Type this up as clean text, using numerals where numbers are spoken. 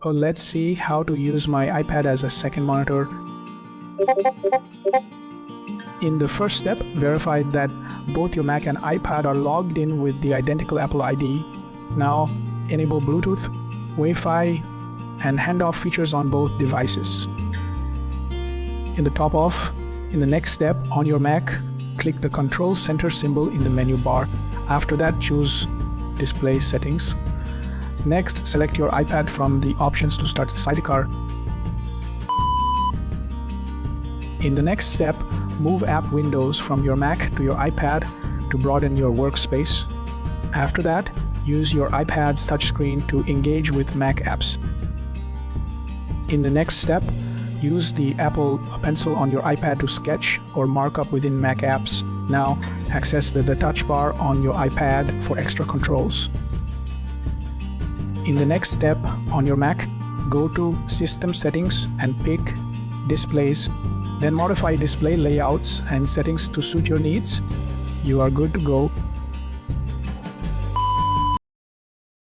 Let's see how to use my iPad as a second monitor. In the first step, verify that both your Mac and iPad are logged in with the identical Apple ID. Now, enable Bluetooth, Wi-Fi, and handoff features on both devices. In the top off, in the next step, on your Mac, click the Control Center symbol in the menu bar. After that, choose Display Settings. Next, select your iPad from the options to start Sidecar. In the next step, move app windows from your Mac to your iPad to broaden your workspace. After that, use your iPad's touchscreen to engage with Mac apps. In the next step, use the Apple Pencil on your iPad to sketch or mark up within Mac apps. Now, access the touch bar on your iPad for extra controls. In the next step, on your Mac, go to System Settings and pick Displays. Then modify display layouts and settings to suit your needs. You are good to go.